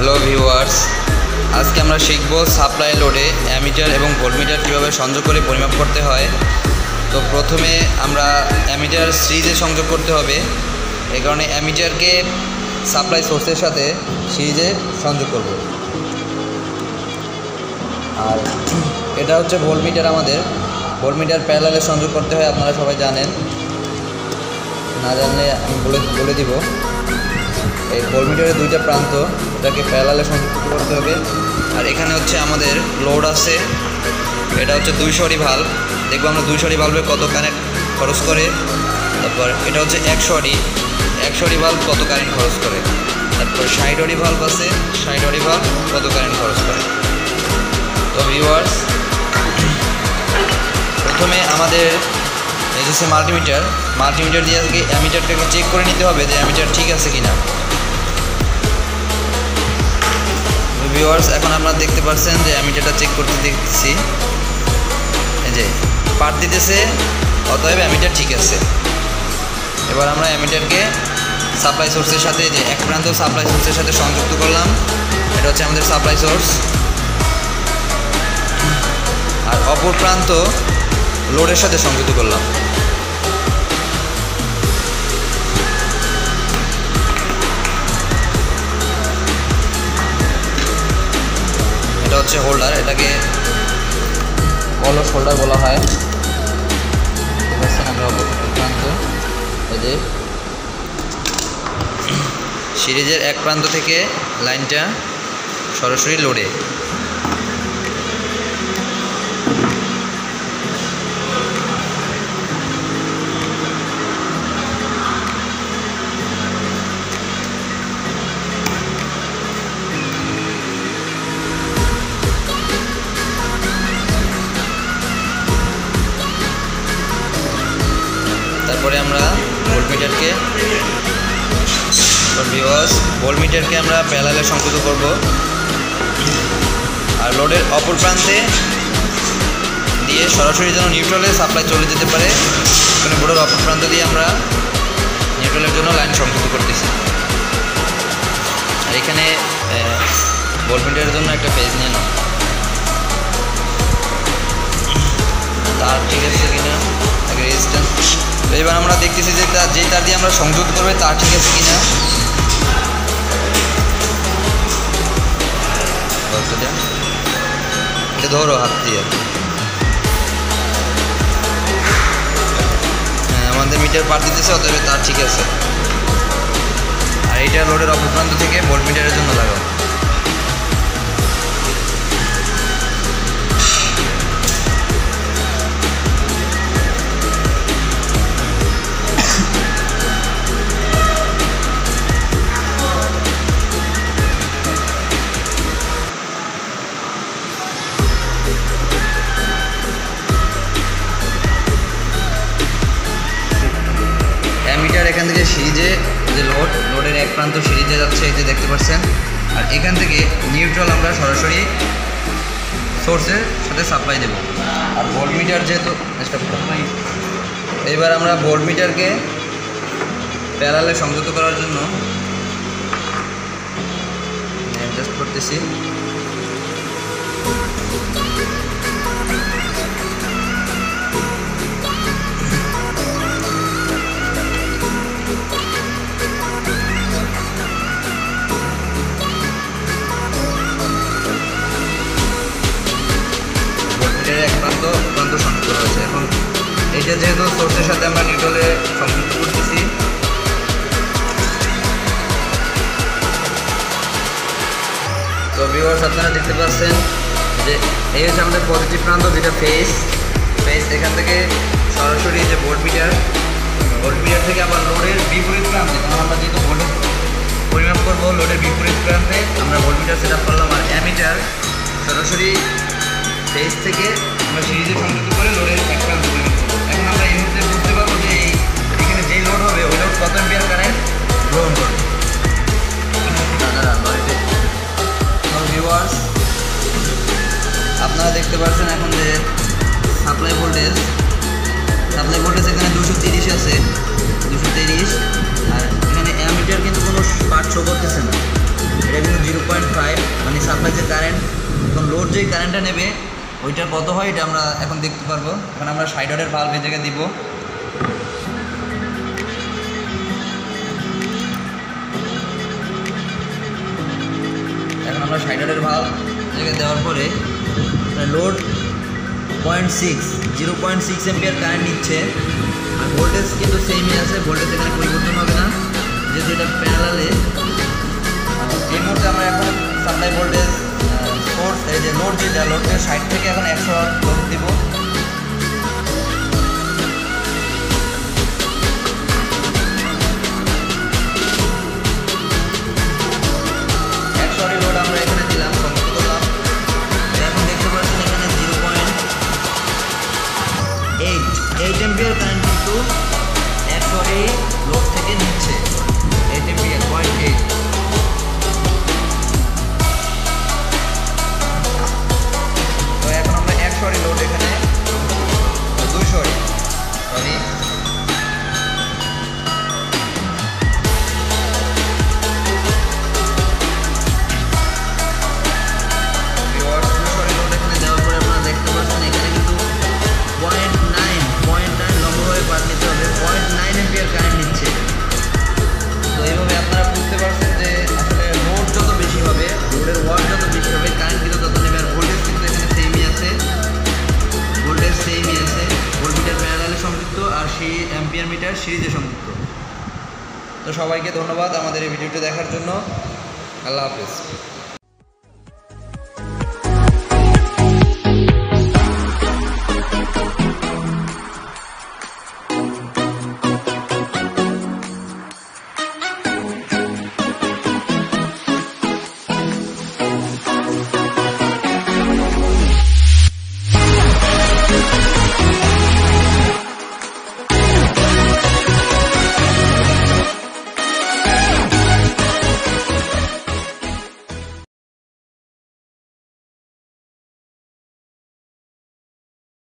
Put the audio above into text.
Hello viewers, আজকে আমরা শিখব সাপ্লাই লোডে অ্যামিটার এবং ভোল্টমিটার কীভাবে সংযোগ করে পরিমাপ করতে হয়। তো প্রথমে আমরা অ্যামিটার সিরিজে সংযোগ করতে হবে। এই কারণে অ্যামিটারকে সাপ্লাই সোর্সের সাথে সিরিজে সংযোগ করব। আর এটা হচ্ছে ভোল্টমিটার। আমাদের ভোল্টমিটার প্যারালালে সংযোগ করতে হয়, আপনারা সবাই জানেন। না জানলে আমি বলে দিব। এই ভোল্টমিটারের দুইটা প্রান্ত, এটাকে প্যারালালে সংযুক্ত করতে হবে। আর এখানে হচ্ছে আমাদের লোড আছে, এটা হচ্ছে 200 অরি ভাল্ব। দেখবো আমরা 200 অরি ভাল্বে কত কারেন্ট খরচ করে। তারপর এটা হচ্ছে 100 অরি ভাল্ব কত কারেন্ট খরচ করে। তারপর 60 অরি ভাল্ব আছে, 60 অরি ভাল্ব কত কারেন্ট খরচ করে। তো ভিউয়ার্স, প্রথমে আমাদের এই হচ্ছে মাল্টিমিটার দিয়ে আজকে অ্যামিটারটাকে চেক করে নিতে হবে যে অ্যামিটার ঠিক আছে কিনা। ভিউয়ার্স, এখন আপনারা দেখতে পাচ্ছেন যে অ্যামিটারটা চেক করতে দেখছি, এই যে পাঠ দিতেছে, অতএব অ্যামিটার ঠিক আছে। এবার আমরা অ্যামিটারকে সাপ্লাই সোর্সের সাথে, যে এক প্রান্ত সাপ্লাই সোর্সের সাথে সংযুক্ত করলাম, এটা হচ্ছে আমাদের সাপ্লাই সোর্স। আর অপর প্রান্ত লোডের সাথে সংযুক্ত করলাম। এটা হচ্ছে হোল্ডার, এটাকে অলস হোল্ডার বলা হয়। আমরা অপর প্রান্ত, এই যে সিরিজের এক প্রান্ত থেকে লাইনটা সরাসরি লোডে। তারপরে আমরা ভোল্টমিটারকে আমরা প্যারালালে সংযুক্ত করব। আর লোডের অপর প্রান্তে দিয়ে সরাসরি যেন নিউট্রালে সাপ্লাই চলে যেতে পারে, এখানে বোর্ডের অপর প্রান্ত দিয়ে আমরা নিউট্রালের জন্য লাইন সংযুক্ত করতেছি। আর এখানে ভোল্টমিটারের জন্য একটা পেজ নিয়ে নাও, তার ঠিক আছে কিনা, রেজিস্ট্যান্স। এবার আমরা দেখতেছি যে যে তার দিয়ে আমরা সংযুক্ত করবে তার ঠিক আছে কিনা। এটা ধরো হাত দিয়ে। হ্যাঁ, আমাদের মিটার পার দিতেছে, অতএব তার ঠিক আছে। আর এইটা লোডের অপর প্রান্ত থেকে ভোল্টমিটারের জন্য লাগাও। অ্যামিটার এখান থেকে সিরিজে, যে লোডের এক প্রান্ত সিরিজে যাচ্ছে, এই যে দেখতে পাচ্ছেন। আর এখান থেকে নিউট্রাল আমরা সরাসরি সোর্সের সাথে সাপ্লাই দেব। আর ভোল্টমিটার যেহেতু, এবার আমরা ভোল্টমিটারকে প্যারালালে সংযুক্ত করার জন্য অ্যাডজাস্ট করতেছি। এক প্রান্ত সংযুক্ত হয়েছে। এখন এটা যেহেতু সোর্সের সাথে আমরা নিউট্রালে সংযুক্ত করতেছি, তো ভিউয়ার্স আপনারা দেখতে পাচ্ছেন যে এই হচ্ছে আমাদের পজিটিভ প্রান্ত, যেটা ফেস। এখান থেকে সরাসরি যে ভোল্টমিটার থেকে আবার লোডের বিপরীত প্রান্তে, কারণ আমরা যেহেতু ভোল্টেজ পরিমাপ করবো, লোডের বিপরীত প্রান্তে আমরা ভোল্টমিটার সেট আপ করলাম। আর অ্যামিটার সরাসরি ফেজ থেকে আমরা সিরিজে সংযুক্ত করে লোডের এক প্রান্ত পরিমাপ করবো। এখন আমরা এই মুহূর্তে বুঝতে পারবো যে এখানে যেই লোড হবে ওই লোড কত অ্যাম্পিয়ার কারেন্ট গ্রহণ করবে। ভিউয়ার্স, আপনারা দেখতে পাচ্ছেন এখন যে সাপ্লাই ভোল্টেজ এখানে 230 আছে, 230। আর এখানে অ্যামিটার কিন্তু কোনো পার্ট শো করতেছে না, এটা কিন্তু 0.5 0.5 মানে সাপ্লাই যে কারেন্ট, এখন লোড যেই কারেন্টটা নেবে ওইটা কত হয় এটা আমরা এখন দেখতে পারবো। এখন আমরা সাইড ওয়ার্ডের ভালভ এই জায়গায় দিব। এখন আমরা সাইড ওয়ার্ডের ভালভ জায়গায় দেওয়ার পরে লোড 0.6 এম্পিয়ার কারেন্ট নিচ্ছে, আর ভোল্টেজ কিন্তু সেমই আছে, ভোল্টেজ এখানে পরিবর্তন হবে না যেহেতু এটা প্যারালালে। এই মুহূর্তে আমরা এখন সাপ্লাই ভোল্টেজ সোর্স এই যে লোড যেটা লোডের সাইড থেকে এখন 100 ওয়াট লোড দিব। লোড আমরা এখানে দিলাম, সংযুক্ত করলাম। এখন দেখতে পাচ্ছেন এখানে 0.8 এম্পিয়ার কারেন্ট কিন্তু 100 লোড থেকে নিচ্ছে। 8 এম্পিয়ার 0.8। তো এখন আমরা 100 লোড এখানে 200 সরি অ্যাম্পিয়ার মিটার সিরিজে সংযুক্ত। তো সবাইকে ধন্যবাদ আমাদের এই ভিডিওটি দেখার জন্য। আল্লাহ হাফেজ।